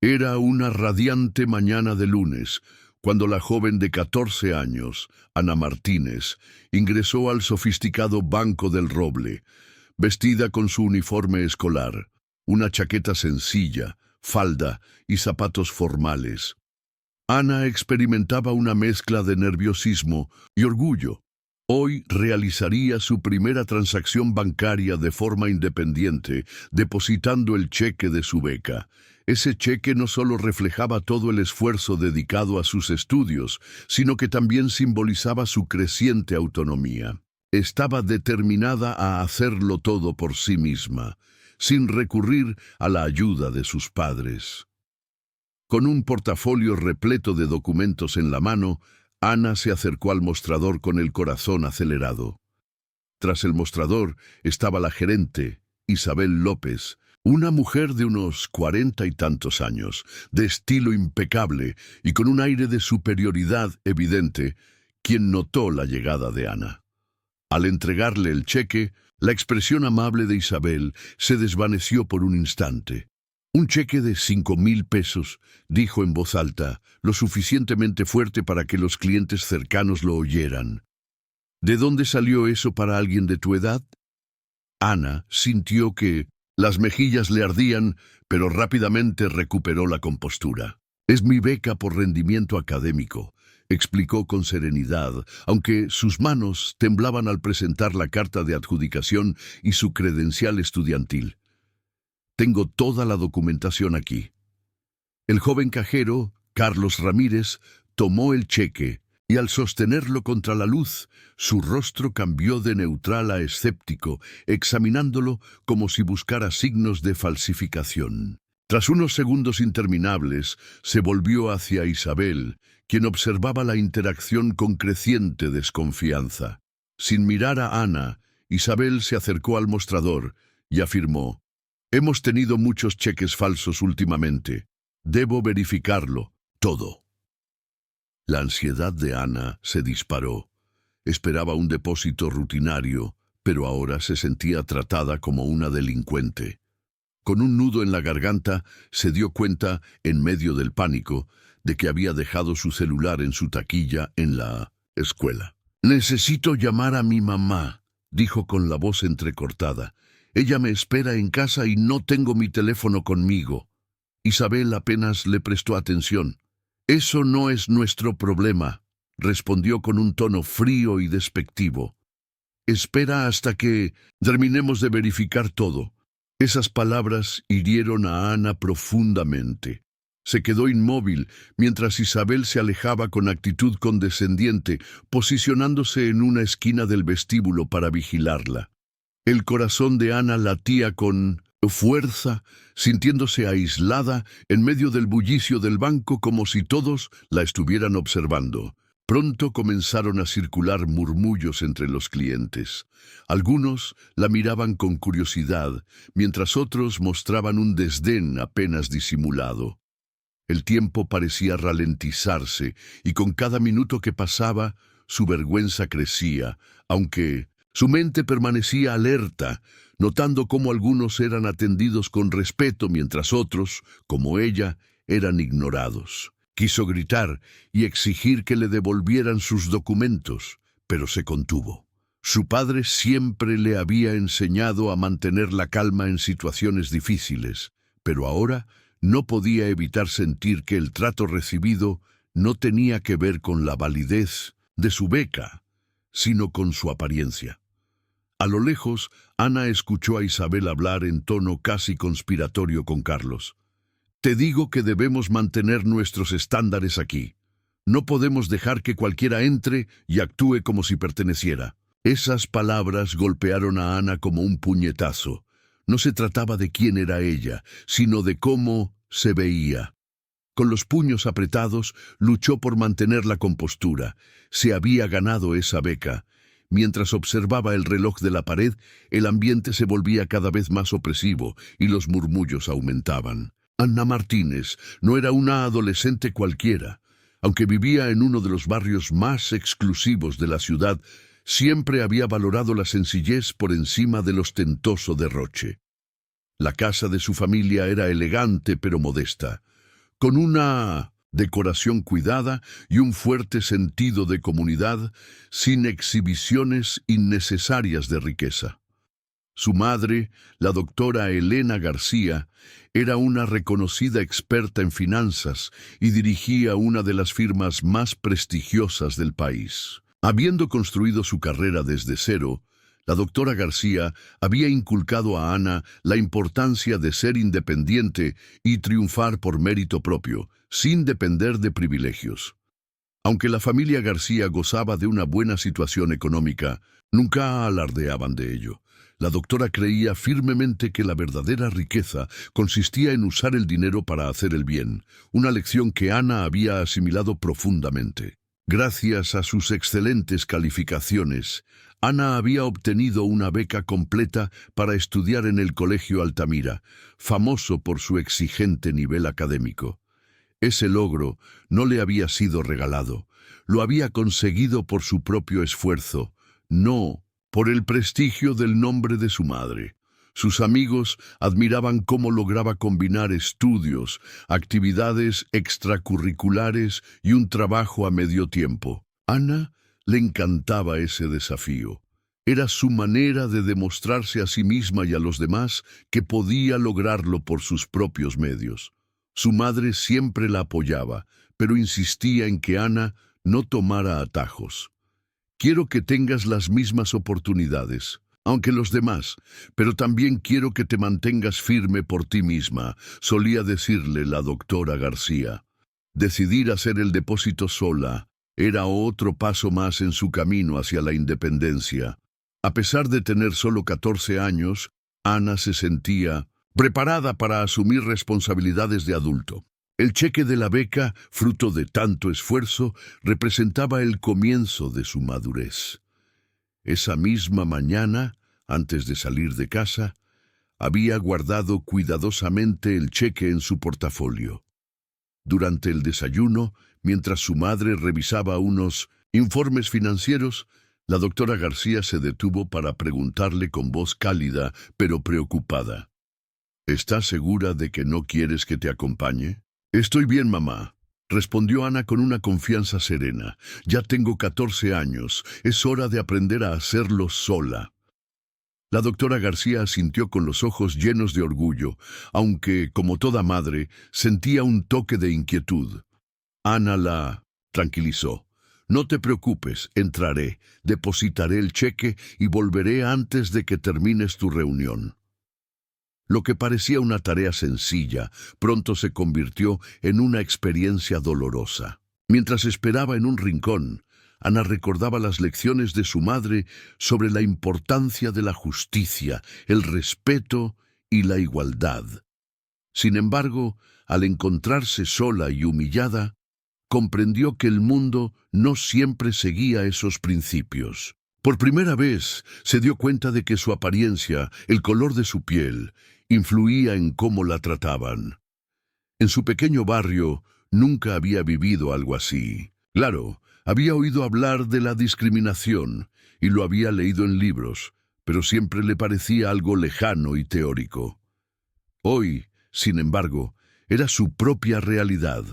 Era una radiante mañana de lunes, cuando la joven de 14 años, Ana Martínez, ingresó al sofisticado Banco del Roble, vestida con su uniforme escolar, una chaqueta sencilla, falda y zapatos formales. Ana experimentaba una mezcla de nerviosismo y orgullo. Hoy realizaría su primera transacción bancaria de forma independiente, depositando el cheque de su beca. Ese cheque no solo reflejaba todo el esfuerzo dedicado a sus estudios, sino que también simbolizaba su creciente autonomía. Estaba determinada a hacerlo todo por sí misma, sin recurrir a la ayuda de sus padres. Con un portafolio repleto de documentos en la mano, Ana se acercó al mostrador con el corazón acelerado. Tras el mostrador estaba la gerente, Isabel López, una mujer de unos 40 y tantos años, de estilo impecable y con un aire de superioridad evidente, quien notó la llegada de Ana. Al entregarle el cheque, la expresión amable de Isabel se desvaneció por un instante. «Un cheque de 5,000 pesos», dijo en voz alta, lo suficientemente fuerte para que los clientes cercanos lo oyeran. «¿De dónde salió eso para alguien de tu edad?» Ana sintió que las mejillas le ardían, pero rápidamente recuperó la compostura. «Es mi beca por rendimiento académico», explicó con serenidad, aunque sus manos temblaban al presentar la carta de adjudicación y su credencial estudiantil. «Tengo toda la documentación aquí». El joven cajero, Carlos Ramírez, tomó el cheque y al sostenerlo contra la luz, su rostro cambió de neutral a escéptico, examinándolo como si buscara signos de falsificación. Tras unos segundos interminables, se volvió hacia Isabel, quien observaba la interacción con creciente desconfianza. Sin mirar a Ana, Isabel se acercó al mostrador y afirmó: «Hemos tenido muchos cheques falsos últimamente. Debo verificarlo todo». La ansiedad de Ana se disparó. Esperaba un depósito rutinario, pero ahora se sentía tratada como una delincuente. Con un nudo en la garganta, se dio cuenta, en medio del pánico, de que había dejado su celular en su taquilla en la escuela. «Necesito llamar a mi mamá», dijo con la voz entrecortada. «Ella me espera en casa y no tengo mi teléfono conmigo». Isabel apenas le prestó atención. «Eso no es nuestro problema», respondió con un tono frío y despectivo. «Espera hasta que terminemos de verificar todo». Esas palabras hirieron a Ana profundamente. Se quedó inmóvil mientras Isabel se alejaba con actitud condescendiente, posicionándose en una esquina del vestíbulo para vigilarla. El corazón de Ana latía con fuerza, sintiéndose aislada en medio del bullicio del banco como si todos la estuvieran observando. Pronto comenzaron a circular murmullos entre los clientes. Algunos la miraban con curiosidad, mientras otros mostraban un desdén apenas disimulado. El tiempo parecía ralentizarse, y con cada minuto que pasaba, su vergüenza crecía, aunque su mente permanecía alerta, notando cómo algunos eran atendidos con respeto mientras otros, como ella, eran ignorados. Quiso gritar y exigir que le devolvieran sus documentos, pero se contuvo. Su padre siempre le había enseñado a mantener la calma en situaciones difíciles, pero ahora no podía evitar sentir que el trato recibido no tenía que ver con la validez de su beca, sino con su apariencia. A lo lejos, Ana escuchó a Isabel hablar en tono casi conspiratorio con Carlos. «Te digo que debemos mantener nuestros estándares aquí. No podemos dejar que cualquiera entre y actúe como si perteneciera». Esas palabras golpearon a Ana como un puñetazo. No se trataba de quién era ella, sino de cómo se veía. Con los puños apretados, luchó por mantener la compostura. Se había ganado esa beca. Mientras observaba el reloj de la pared, el ambiente se volvía cada vez más opresivo y los murmullos aumentaban. Ana Martínez no era una adolescente cualquiera. Aunque vivía en uno de los barrios más exclusivos de la ciudad, siempre había valorado la sencillez por encima del ostentoso derroche. La casa de su familia era elegante pero modesta. con una decoración cuidada y un fuerte sentido de comunidad, sin exhibiciones innecesarias de riqueza. Su madre, la doctora Elena García, era una reconocida experta en finanzas y dirigía una de las firmas más prestigiosas del país. Habiendo construido su carrera desde cero, la doctora García había inculcado a Ana la importancia de ser independiente y triunfar por mérito propio, sin depender de privilegios. Aunque la familia García gozaba de una buena situación económica, nunca alardeaban de ello. La doctora creía firmemente que la verdadera riqueza consistía en usar el dinero para hacer el bien, una lección que Ana había asimilado profundamente. Gracias a sus excelentes calificaciones, Ana había obtenido una beca completa para estudiar en el Colegio Altamira, famoso por su exigente nivel académico. Ese logro no le había sido regalado, lo había conseguido por su propio esfuerzo, no por el prestigio del nombre de su madre. Sus amigos admiraban cómo lograba combinar estudios, actividades extracurriculares y un trabajo a medio tiempo. Ana le encantaba ese desafío. Era su manera de demostrarse a sí misma y a los demás que podía lograrlo por sus propios medios. Su madre siempre la apoyaba, pero insistía en que Ana no tomara atajos. Quiero que tengas las mismas oportunidades, aunque los demás, pero también quiero que te mantengas firme por ti misma, solía decirle la doctora García. Decidir hacer el depósito sola era otro paso más en su camino hacia la independencia. A pesar de tener solo 14 años, Ana se sentía preparada para asumir responsabilidades de adulto. El cheque de la beca, fruto de tanto esfuerzo, representaba el comienzo de su madurez. Esa misma mañana, antes de salir de casa, había guardado cuidadosamente el cheque en su portafolio. Durante el desayuno, mientras su madre revisaba unos informes financieros, la doctora García se detuvo para preguntarle con voz cálida, pero preocupada. ¿Estás segura de que no quieres que te acompañe? Estoy bien, mamá, respondió Ana con una confianza serena. Ya tengo 14 años, es hora de aprender a hacerlo sola. La doctora García asintió con los ojos llenos de orgullo, aunque, como toda madre, sentía un toque de inquietud. Ana la tranquilizó. No te preocupes, entraré, depositaré el cheque y volveré antes de que termines tu reunión. Lo que parecía una tarea sencilla, pronto se convirtió en una experiencia dolorosa. Mientras esperaba en un rincón, Ana recordaba las lecciones de su madre sobre la importancia de la justicia, el respeto y la igualdad. Sin embargo, al encontrarse sola y humillada, comprendió que el mundo no siempre seguía esos principios. Por primera vez se dio cuenta de que su apariencia, el color de su piel, influía en cómo la trataban. En su pequeño barrio nunca había vivido algo así. Claro, había oído hablar de la discriminación y lo había leído en libros, pero siempre le parecía algo lejano y teórico. Hoy, sin embargo, era su propia realidad.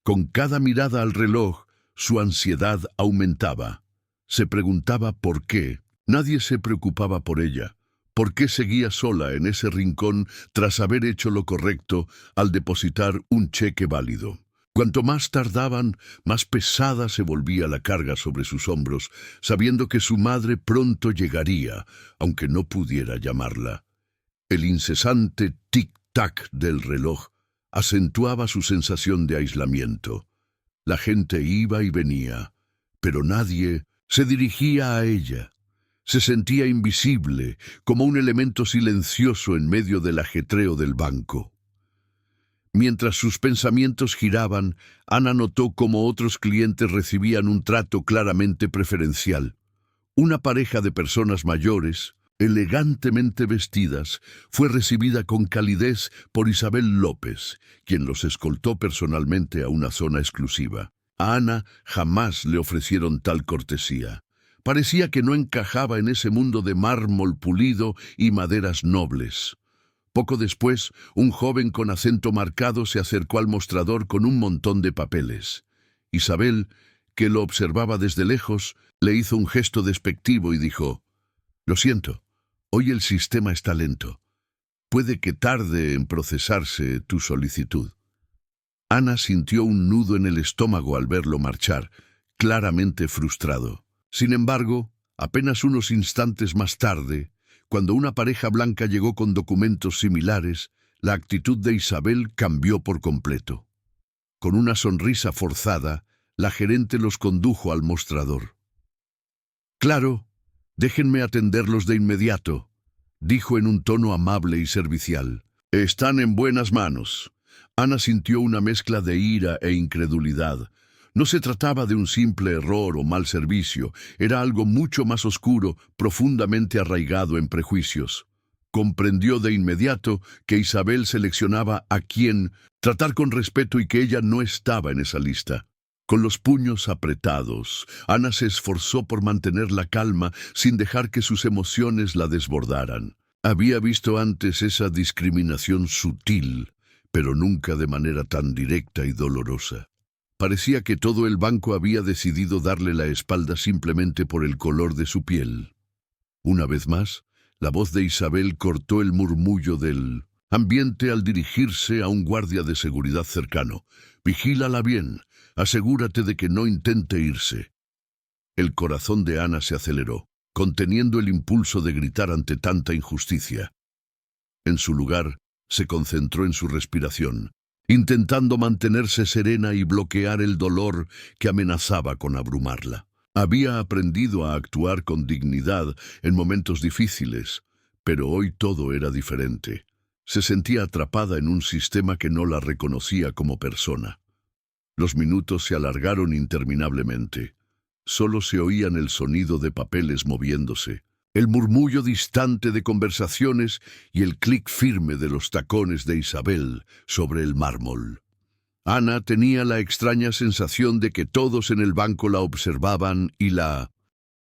Con cada mirada al reloj, su ansiedad aumentaba. Se preguntaba por qué. Nadie se preocupaba por ella. ¿Por qué seguía sola en ese rincón tras haber hecho lo correcto al depositar un cheque válido? Cuanto más tardaban, más pesada se volvía la carga sobre sus hombros, sabiendo que su madre pronto llegaría, aunque no pudiera llamarla. El incesante tic-tac del reloj acentuaba su sensación de aislamiento. La gente iba y venía, pero nadie se dirigía a ella. Se sentía invisible, como un elemento silencioso en medio del ajetreo del banco. Mientras sus pensamientos giraban, Ana notó cómo otros clientes recibían un trato claramente preferencial. Una pareja de personas mayores, elegantemente vestidas, fue recibida con calidez por Isabel López, quien los escoltó personalmente a una zona exclusiva. A Ana jamás le ofrecieron tal cortesía. Parecía que no encajaba en ese mundo de mármol pulido y maderas nobles. Poco después, un joven con acento marcado se acercó al mostrador con un montón de papeles. Isabel, que lo observaba desde lejos, le hizo un gesto despectivo y dijo: «Lo siento, hoy el sistema está lento. Puede que tarde en procesarse tu solicitud». Ana sintió un nudo en el estómago al verlo marchar, claramente frustrado. Sin embargo, apenas unos instantes más tarde, cuando una pareja blanca llegó con documentos similares, la actitud de Isabel cambió por completo. Con una sonrisa forzada, la gerente los condujo al mostrador. «Claro, déjenme atenderlos de inmediato», dijo en un tono amable y servicial. «Están en buenas manos». Ana sintió una mezcla de ira e incredulidad. No se trataba de un simple error o mal servicio, era algo mucho más oscuro, profundamente arraigado en prejuicios. Comprendió de inmediato que Isabel seleccionaba a quién tratar con respeto y que ella no estaba en esa lista. Con los puños apretados, Ana se esforzó por mantener la calma sin dejar que sus emociones la desbordaran. Había visto antes esa discriminación sutil, pero nunca de manera tan directa y dolorosa. Parecía que todo el banco había decidido darle la espalda simplemente por el color de su piel. Una vez más, la voz de Isabel cortó el murmullo del ambiente al dirigirse a un guardia de seguridad cercano. «Vigílala bien, asegúrate de que no intente irse». El corazón de Ana se aceleró, conteniendo el impulso de gritar ante tanta injusticia. En su lugar, se concentró en su respiración, intentando mantenerse serena y bloquear el dolor que amenazaba con abrumarla. Había aprendido a actuar con dignidad en momentos difíciles, pero hoy todo era diferente. Se sentía atrapada en un sistema que no la reconocía como persona. Los minutos se alargaron interminablemente. Solo se oían el sonido de papeles moviéndose, el murmullo distante de conversaciones y el clic firme de los tacones de Isabel sobre el mármol. Ana tenía la extraña sensación de que todos en el banco la observaban y la